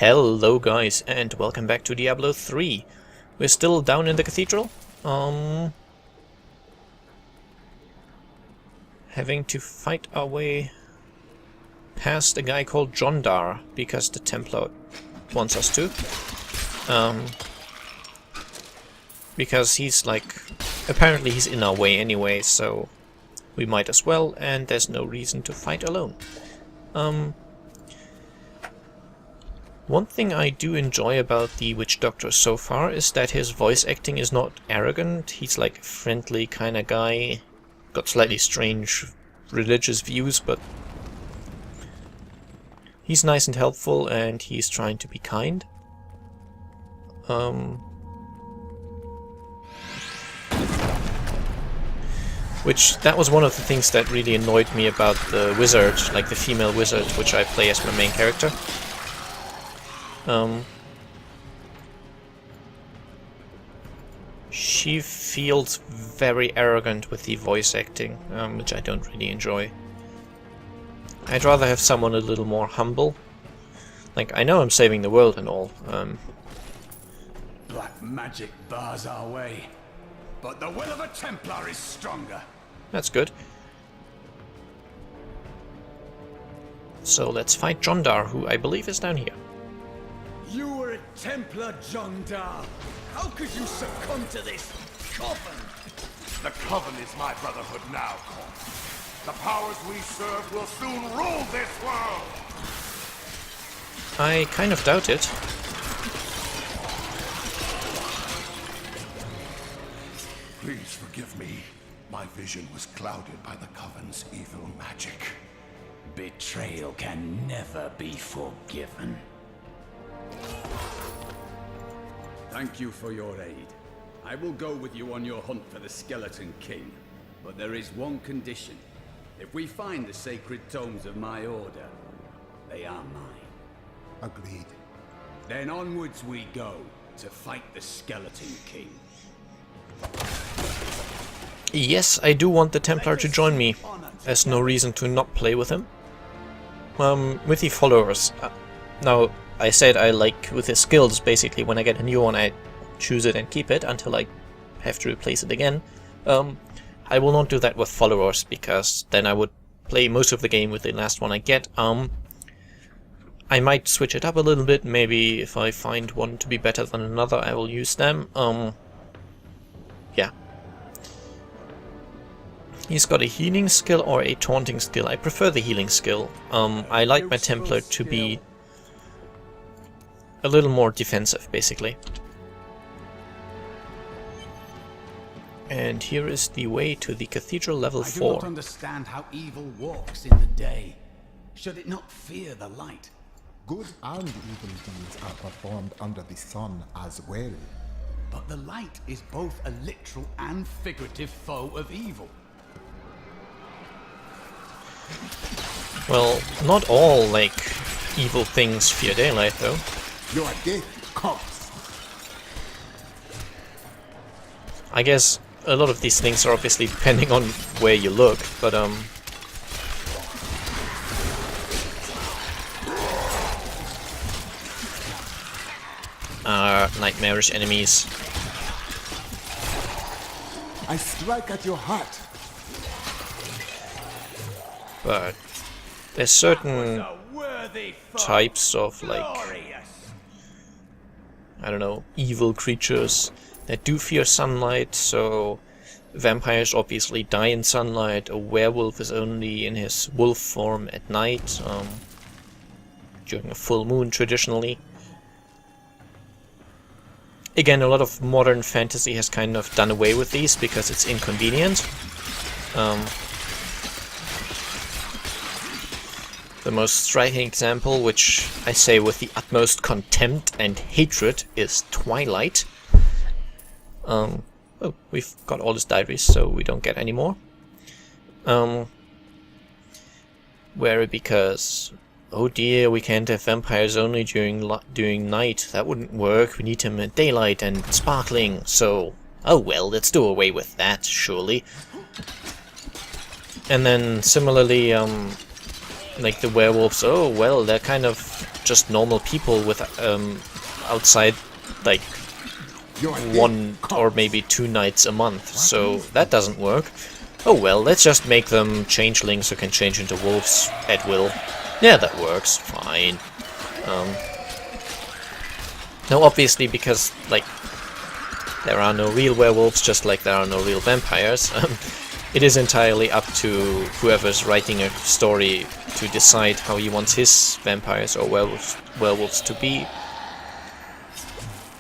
Hello guys, and welcome back to Diablo 3. We're still down in the cathedral. Having to fight our way past a guy called Jondar, because the Templar wants us to. Because he's like... apparently he's in our way anyway, so we might as well, and there's no reason to fight alone. One thing I do enjoy about the Witch Doctor so far is that his voice acting is not arrogant. He's like a friendly kind of guy. Got slightly strange religious views, but he's nice and helpful, and he's trying to be kind. Which, that was one of the things that really annoyed me about the wizard, like the female wizard, which I play as my main character. She feels very arrogant with the voice acting, which I don't really enjoy. I'd rather have someone a little more humble. Like, I know I'm saving the world and all. Black magic bars our way, but the will of a Templar is stronger. That's good. So let's fight Jondar, who I believe is down here. You were a Templar, Jondar. How could you succumb to this coven? The coven is my brotherhood now, Corp. The powers we serve will soon rule this world. I kind of doubt it. Please forgive me. My vision was clouded by the coven's evil magic. Betrayal can never be forgiven. Thank you for your aid. I will go with you on your hunt for the Skeleton King. But there is one condition. If we find the sacred tomes of my order, they are mine. Agreed. Then onwards we go to fight the Skeleton King. Yes, I do want the Templar to join me. There's no reason to not play with him. With the followers. Now, I said I like with his skills, basically. When I get a new one, I choose it and keep it until I have to replace it again. I will not do that with followers, because then I would play most of the game with the last one I get. I might switch it up a little bit. Maybe if I find one to be better than another, I will use them. Yeah. He's got a healing skill or a taunting skill. I prefer the healing skill. I like my Templar to be a little more defensive, basically. And here is the way to the Cathedral level 4. I do not understand how evil walks in the day. Should it not fear the light? Good and evil deeds are performed under the sun as well. But the light is both a literal and figurative foe of evil. Well, not all, like, evil things fear daylight, though. Your death comes. I guess a lot of these things are obviously depending on where you look, but nightmarish enemies. I strike at your heart. But there's certain types of, like, I don't know, evil creatures that do fear sunlight. So vampires obviously die in sunlight. A werewolf is only in his wolf form at night, during a full moon traditionally. Again, a lot of modern fantasy has kind of done away with these because it's inconvenient. The most striking example, which I say with the utmost contempt and hatred, is Twilight. Oh, we've got all his diaries, so we don't get any more. Where because, oh dear, we can't have vampires only during night. That wouldn't work. We need him at daylight and sparkling. So, oh well, let's do away with that, surely. And then similarly, like the werewolves, oh well, they're kind of just normal people with outside like one or maybe 2 nights a month, so that doesn't work. Oh well, let's just make them changelings who can change into wolves at will. Yeah, that works, fine. Now obviously, because like there are no real werewolves, just like there are no real vampires, it is entirely up to whoever's writing a story to decide how he wants his vampires or werewolves to be.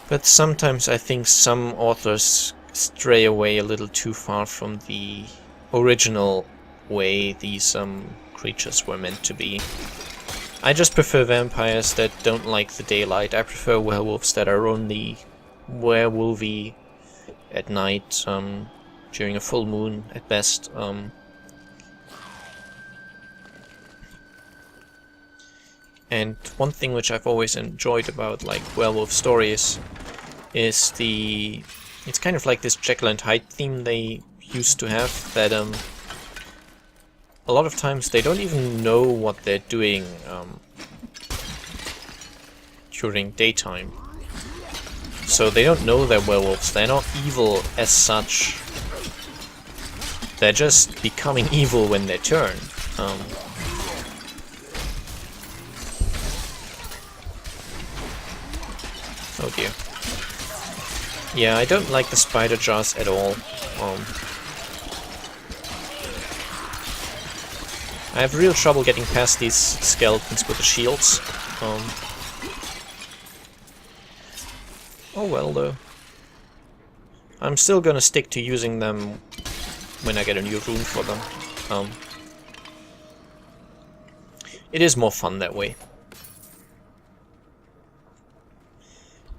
But sometimes I think some authors stray away a little too far from the original way these creatures were meant to be. I just prefer vampires that don't like the daylight. I prefer werewolves that are only werewolvy at night, during a full moon at best. And one thing which I've always enjoyed about like werewolf stories is it's kind of like this Jekyll and Hyde theme they used to have, that a lot of times they don't even know what they're doing during daytime. So they don't know they're werewolves, they're not evil as such. They're just becoming evil when they turn. Oh dear. Yeah, I don't like the spider jars at all. I have real trouble getting past these skeletons with the shields. Oh well though. I'm still gonna stick to using them when I get a new rune for them. It is more fun that way.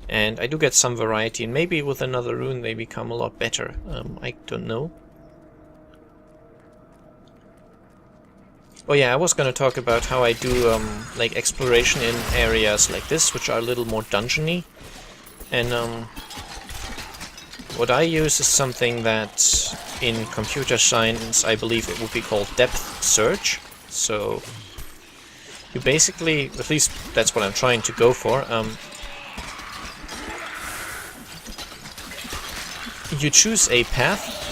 And I do get some variety, and maybe with another rune they become a lot better. I don't know. Oh yeah, I was gonna talk about how I do like exploration in areas like this, which are a little more dungeony. And what I use is something that in computer science I believe it would be called depth search. So you basically, at least that's what I'm trying to go for, you choose a path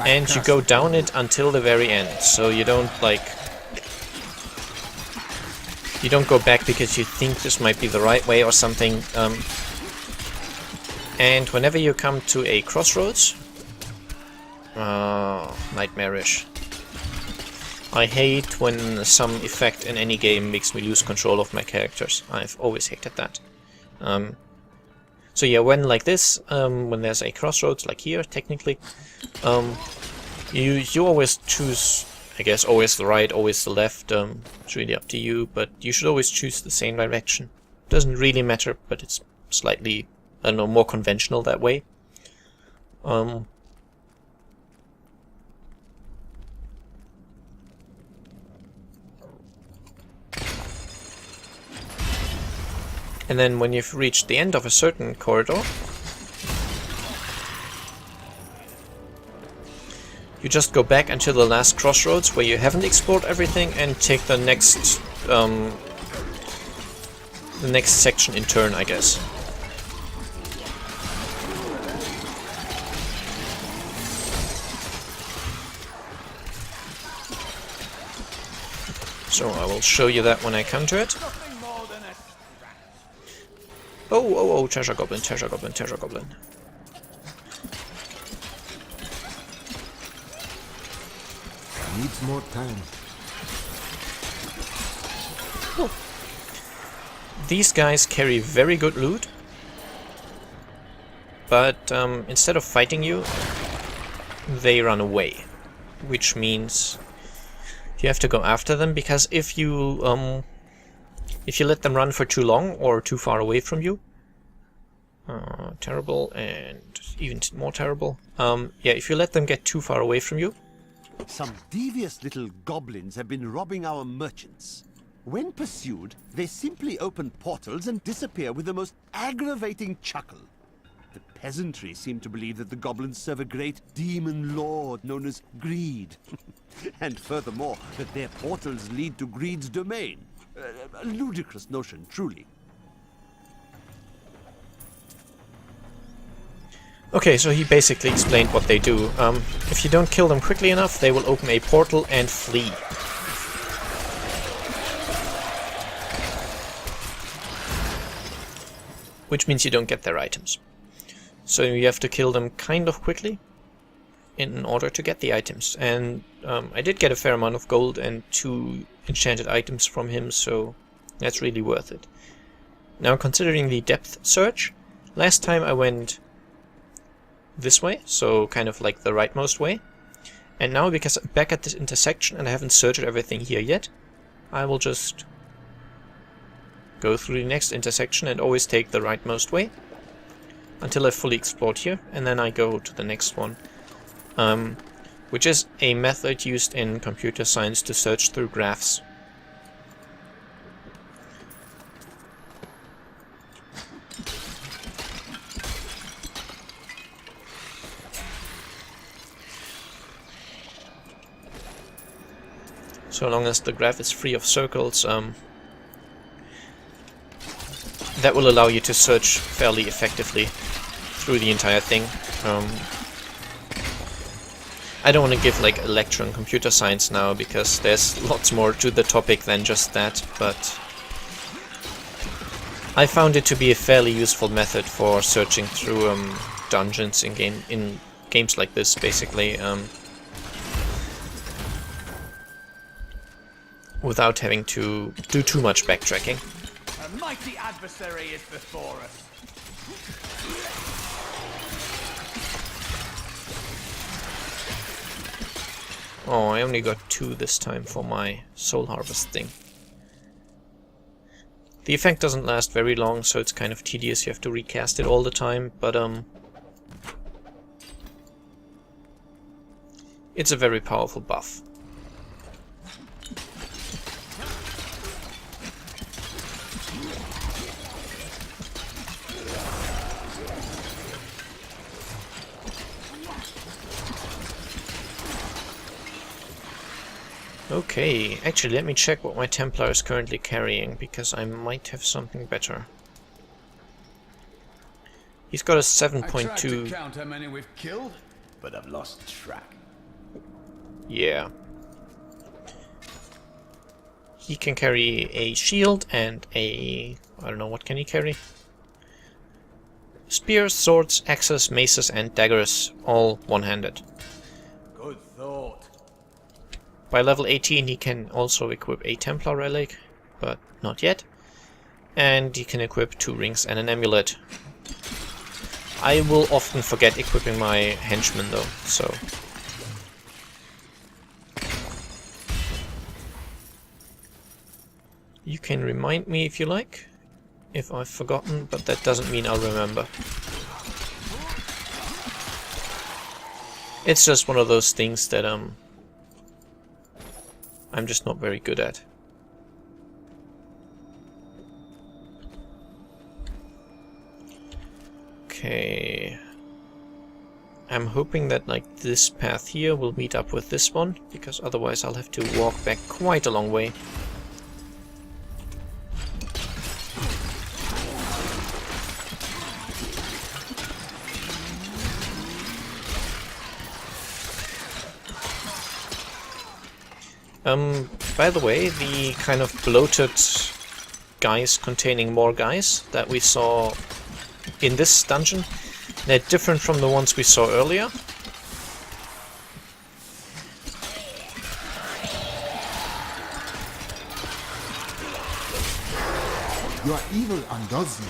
and you go down it until the very end. So you don't go back because you think this might be the right way or something. And whenever you come to a crossroads, nightmarish. I hate when some effect in any game makes me lose control of my characters. I've always hated that. So yeah, when like this, when there's a crossroads, like here, technically, you always choose, I guess, always the right, always the left. It's really up to you, but you should always choose the same direction. Doesn't really matter, but it's slightly, I don't know, more conventional that way. And then when you've reached the end of a certain corridor, you just go back until the last crossroads where you haven't explored everything and take the next section in turn, I guess. So I will show you that when I come to it. Oh, treasure goblin, treasure goblin, treasure goblin. Needs more time. Oh. These guys carry very good loot, but instead of fighting you, they run away, which means you have to go after them, because if you let them run for too long or too far away from you, terrible and even more terrible. Yeah, if you let them get too far away from you, some devious little goblins have been robbing our merchants. When pursued, they simply open portals and disappear with the most aggravating chuckle. The peasantry seem to believe that the goblins serve a great demon lord known as Greed. And furthermore, that their portals lead to Greed's domain. A ludicrous notion, truly. Okay, so he basically explained what they do. If you don't kill them quickly enough, they will open a portal and flee. Which means you don't get their items. So you have to kill them kind of quickly in order to get the items. And I did get a fair amount of gold and 2 enchanted items from him, so that's really worth it. Now, considering the depth search, last time I went this way, so kind of like the rightmost way. And now, because I'm back at this intersection and I haven't searched everything here yet, I will just go through the next intersection and always take the rightmost way until I've fully explored here, and then I go to the next one, which is a method used in computer science to search through graphs. So long as the graph is free of circles, that will allow you to search fairly effectively through the entire thing. I don't want to give like a lecture on computer science now, because there's lots more to the topic than just that, but I found it to be a fairly useful method for searching through dungeons in games like this, basically, without having to do too much backtracking. A mighty adversary is before us. Oh, I only got 2 this time for my soul harvest thing. The effect doesn't last very long, so it's kind of tedious. You have to recast it all the time, but it's a very powerful buff. Okay, actually let me check what my Templar is currently carrying, because I might have something better. He's got a 7.2... I tried to count how many we've killed, but I've lost track. Yeah. He can carry a shield and a... I don't know, what can he carry? Spears, swords, axes, maces and daggers, all one-handed. Good thought. By level 18 he can also equip a Templar relic, but not yet. And he can equip 2 rings and an amulet. I will often forget equipping my henchmen though, so... You can remind me if you like, if I've forgotten, but that doesn't mean I'll remember. It's just one of those things that I'm just not very good at. Okay. I'm hoping that like this path here will meet up with this one, because otherwise I'll have to walk back quite a long way. By the way, the kind of bloated guys containing more guys that we saw in this dungeon, they're different from the ones we saw earlier. You are evil undoes you.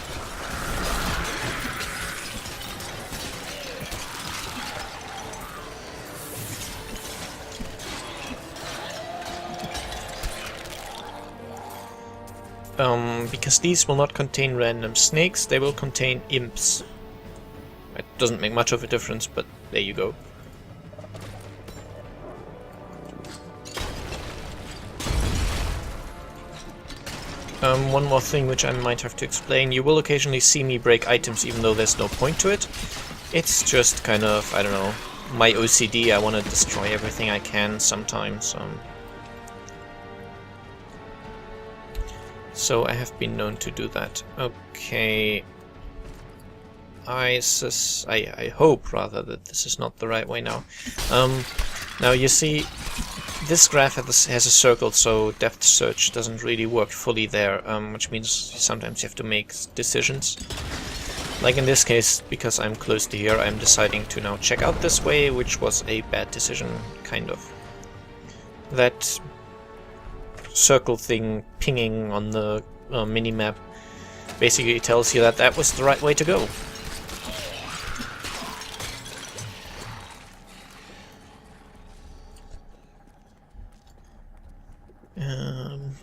Because these will not contain random snakes, they will contain imps. It doesn't make much of a difference, but there you go. One more thing which I might have to explain. You will occasionally see me break items even though there's no point to it. It's just kind of, I don't know, my OCD. I want to destroy everything I can sometimes. So I have been known to do that. Okay. I hope, rather, that this is not the right way now. Now you see, this graph has a circle, so depth search doesn't really work fully there, which means sometimes you have to make decisions. Like in this case, because I'm close to here, I'm deciding to now check out this way, which was a bad decision, kind of. That circle thing pinging on the mini-map basically tells you that that was the right way to go.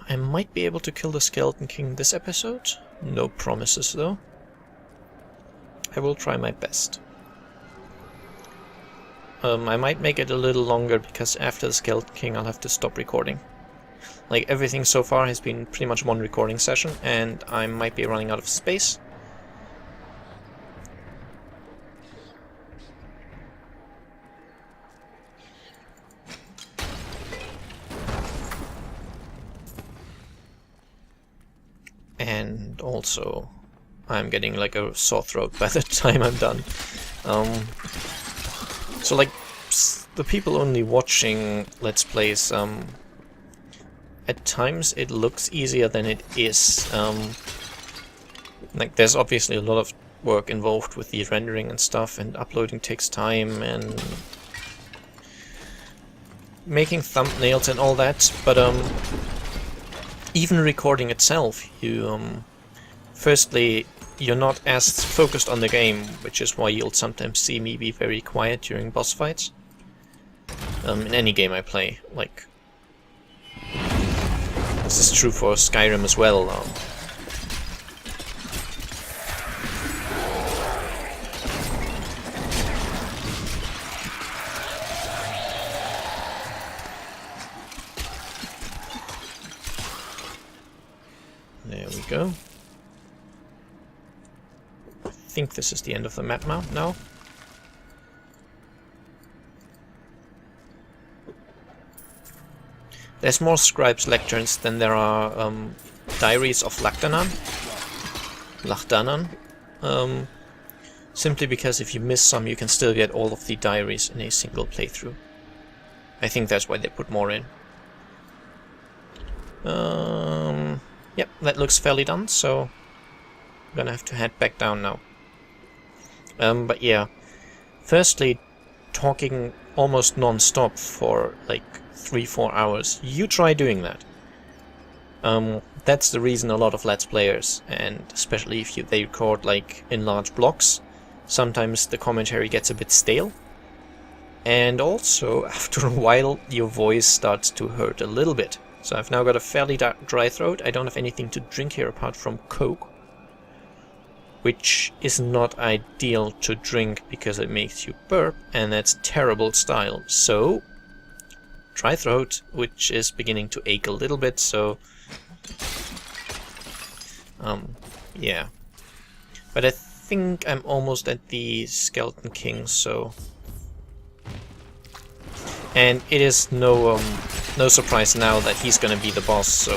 I might be able to kill the Skeleton King this episode. No promises though. I will try my best. I might make it a little longer because after the Skeleton King I'll have to stop recording. Like, everything so far has been pretty much one recording session and I might be running out of space. And also, I'm getting like a sore throat by the time I'm done. So like, the people only watching Let's Plays, at times it looks easier than it is. Like, there's obviously a lot of work involved with the rendering and stuff, and uploading takes time, and making thumbnails and all that, but even recording itself, you firstly, you're not as focused on the game, which is why you'll sometimes see me be very quiet during boss fights. In any game I play, like, this is true for Skyrim as well. There we go. I think this is the end of the map now. There's more scribes' lecterns than there are diaries of Lachdanan. Simply because if you miss some, you can still get all of the diaries in a single playthrough. I think that's why they put more in. Yep, that looks fairly done, so I'm gonna have to head back down now. But yeah, firstly, talking almost non-stop for like 3-4 hours. You try doing that. That's the reason a lot of Let's Players, and especially if they record like in large blocks, sometimes the commentary gets a bit stale. And also, after a while, your voice starts to hurt a little bit. So I've now got a fairly dry throat. I don't have anything to drink here apart from Coke, which is not ideal to drink because it makes you burp, and that's terrible style. So, dry throat, which is beginning to ache a little bit, so yeah. But I think I'm almost at the Skeleton King, so... And it is no surprise now that he's gonna be the boss, so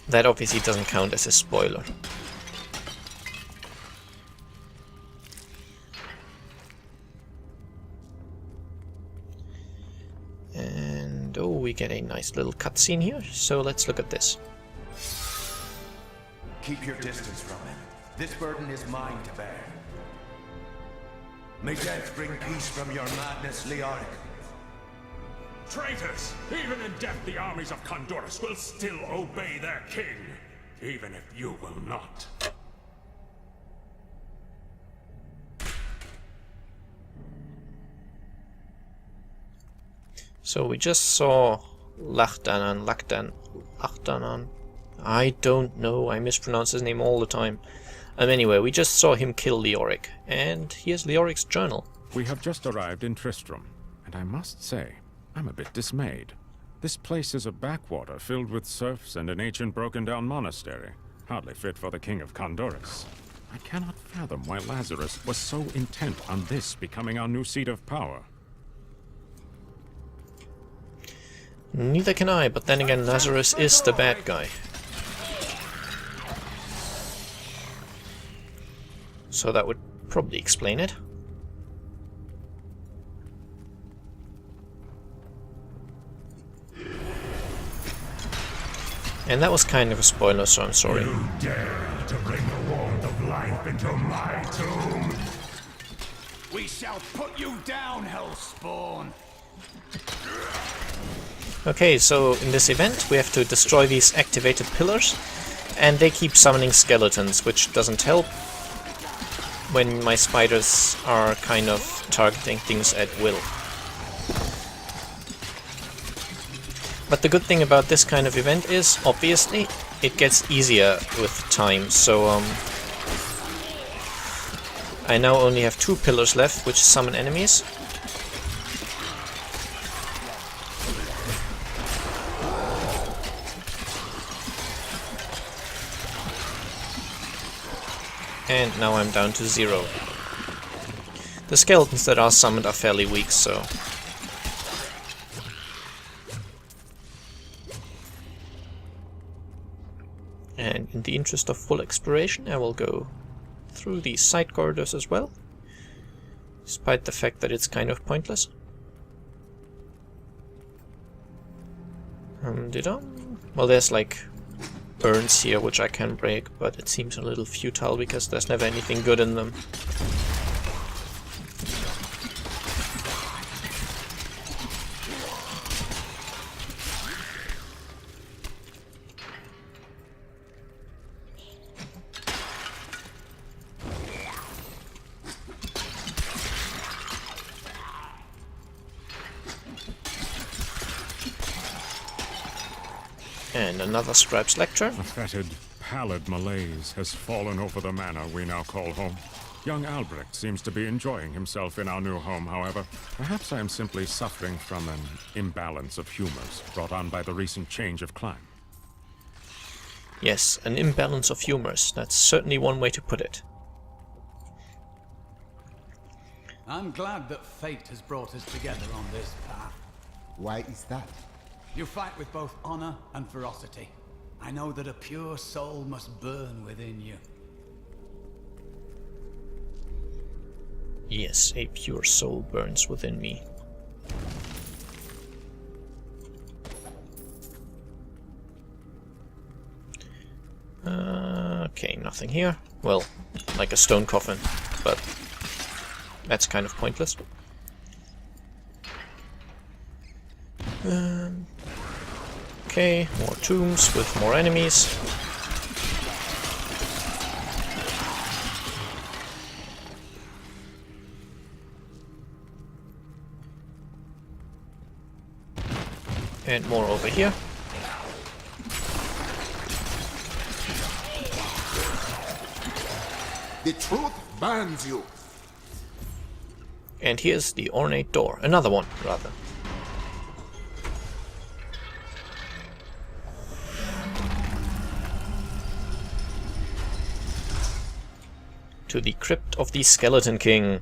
that obviously doesn't count as a spoiler. And oh, we get a nice little cutscene here, so let's look at this. Keep your distance from him. This burden is mine to bear. May death bring peace from your madness, Leoric. Traitors! Even in death, the armies of Condorus will still obey their king, even if you will not. So we just saw Lachdanan. I don't know, I mispronounce his name all the time. Anyway, we just saw him kill Leoric, and here's Leoric's journal. We have just arrived in Tristram, and I must say, I'm a bit dismayed. This place is a backwater filled with serfs and an ancient broken-down monastery. Hardly fit for the King of Condorus. I cannot fathom why Lazarus was so intent on this becoming our new seat of power. Neither can I, but then again, Lazarus is the bad guy. So that would probably explain it. And that was kind of a spoiler, so I'm sorry. You dare to bring the warmth of life into my tomb? We shall put you down, Hellspawn! Okay, so in this event we have to destroy these activated pillars, and they keep summoning skeletons, which doesn't help when my spiders are kind of targeting things at will. But the good thing about this kind of event is, obviously, it gets easier with time, so I now only have 2 pillars left, which summon enemies. And now I'm down to 0. The skeletons that are summoned are fairly weak, so... And in the interest of full exploration, I will go through these side corridors as well, despite the fact that it's kind of pointless. Well, there's like burns here which I can break, but it seems a little futile because there's never anything good in them. And another scribe's lecture. A fetid, pallid malaise has fallen over the manor we now call home. Young Albrecht seems to be enjoying himself in our new home, however. Perhaps I am simply suffering from an imbalance of humors brought on by the recent change of climate. Yes, an imbalance of humors. That's certainly one way to put it. I'm glad that fate has brought us together on this path. Why is that? You fight with both honor and ferocity. I know that a pure soul must burn within you. Yes, a pure soul burns within me. Okay, nothing here. Well, like a stone coffin, but that's kind of pointless. Okay, more tombs with more enemies. And more over here. The truth binds you. And here's the ornate door. Another one, rather. To the crypt of the Skeleton King.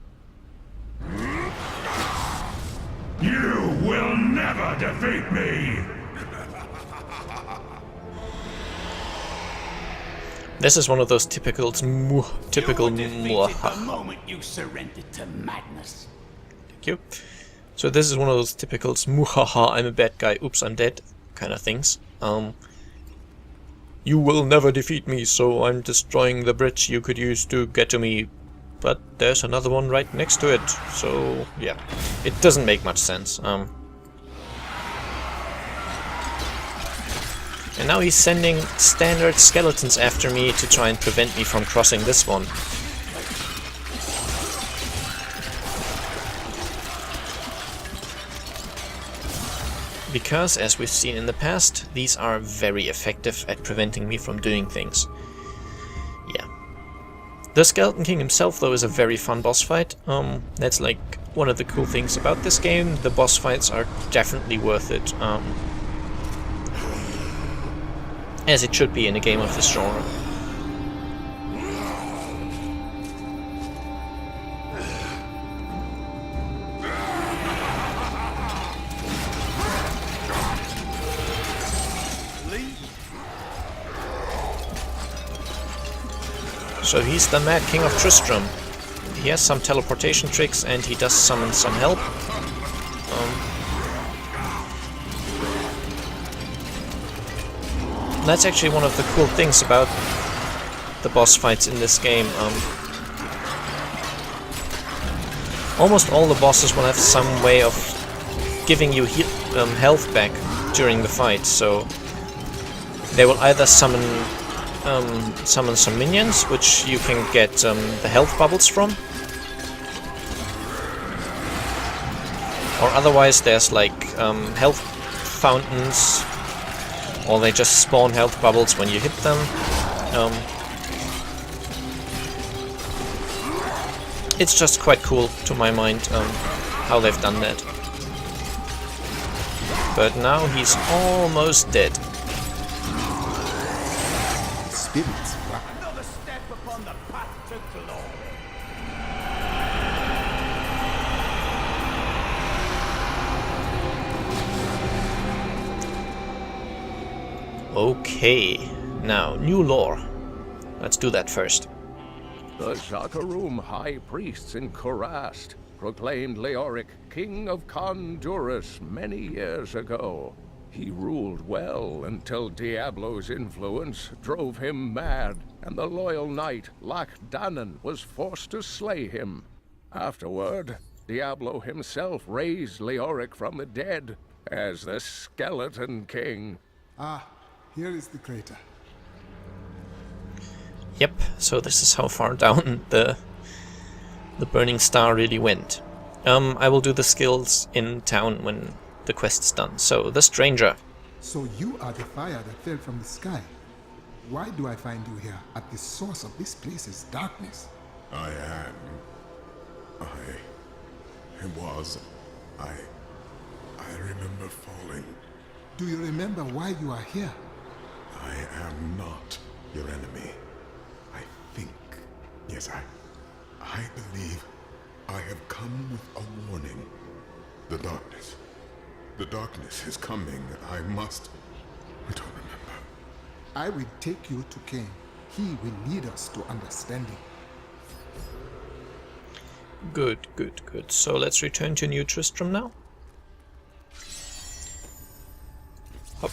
You will never defeat me! This is one of those typical The moment you surrendered to madness. Thank you. So this is one of those typical "Muhaha, I'm a bad guy, oops, I'm dead" kind of things. You will never defeat me, so I'm destroying the bridge you could use to get to me. But there's another one right next to it, so yeah. It doesn't make much sense. And now he's sending standard skeletons after me to try and prevent me from crossing this one. Because, as we've seen in the past, these are very effective at preventing me from doing things. Yeah. The Skeleton King himself, though, is a very fun boss fight. That's like one of the cool things about this game. The boss fights are definitely worth it. as it should be in a game of this genre. So he's the Mad King of Tristram. He has some teleportation tricks and he does summon some help. That's actually one of the cool things about the boss fights in this game. Almost all the bosses will have some way of giving you health back during the fight, so they will either summon some minions, which you can get the health bubbles from, or otherwise there's like health fountains, or they just spawn health bubbles when you hit them. It's just quite cool, to my mind, how they've done that. But now he's almost dead. Spirits. Another step upon the path to glory. Okay, now, new lore. Let's do that first. The Zakarum high priests in Kurast proclaimed Leoric king of Honduras many years ago. He ruled well until Diablo's influence drove him mad, and the loyal knight Lac Danan was forced to slay him. Afterward, Diablo himself raised Leoric from the dead as the Skeleton King. Ah, here is the crater. Yep, so this is how far down the Burning Star really went. I will do the skills in town when the quest's done. So, the Stranger. So you are the fire that fell from the sky. Why do I find you here at the source of this place's darkness? I remember falling. Do you remember why you are here? I am not your enemy. I think. Yes, I believe I have come with a warning. The darkness. The darkness is coming. I don't remember. I will take you to Cain. He will lead us to understanding. Good. So let's return to New Tristram now. Hop.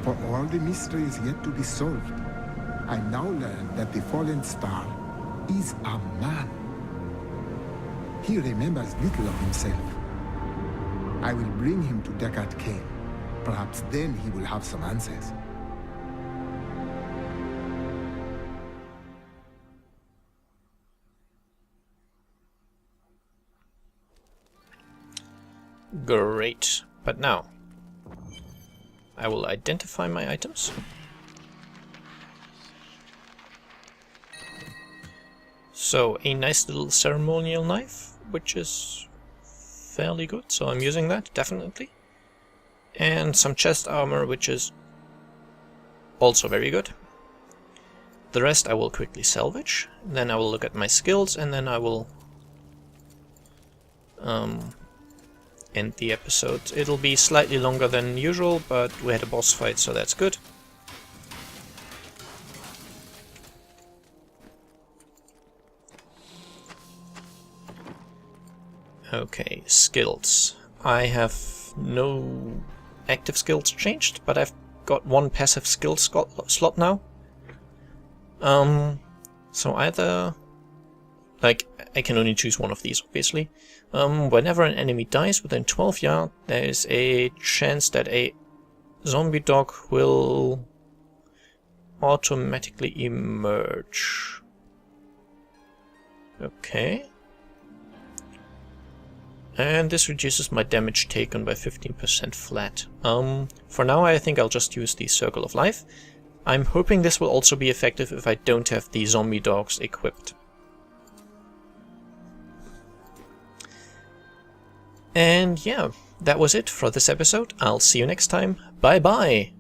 For all the mysteries yet to be solved, I now learn that the fallen star is a man. He remembers little of himself. I will bring him to Deckard Cain. Perhaps then he will have some answers. Great. But now, I will identify my items. So, a nice little ceremonial knife, which is fairly good, so I'm using that, definitely. And some chest armor, which is also very good. The rest I will quickly salvage, then I will look at my skills, and then I will end the episode. It'll be slightly longer than usual, but we had a boss fight, so that's good. Okay, skills. I have no active skills changed, but I've got one passive skill slot now. So either... like, I can only choose one of these, obviously. Whenever an enemy dies within 12 yards, there is a chance that a zombie dog will automatically emerge. Okay. And this reduces my damage taken by 15% flat. For now I think I'll just use the Circle of Life. I'm hoping this will also be effective if I don't have the zombie dogs equipped. And yeah, that was it for this episode. I'll see you next time. Bye bye!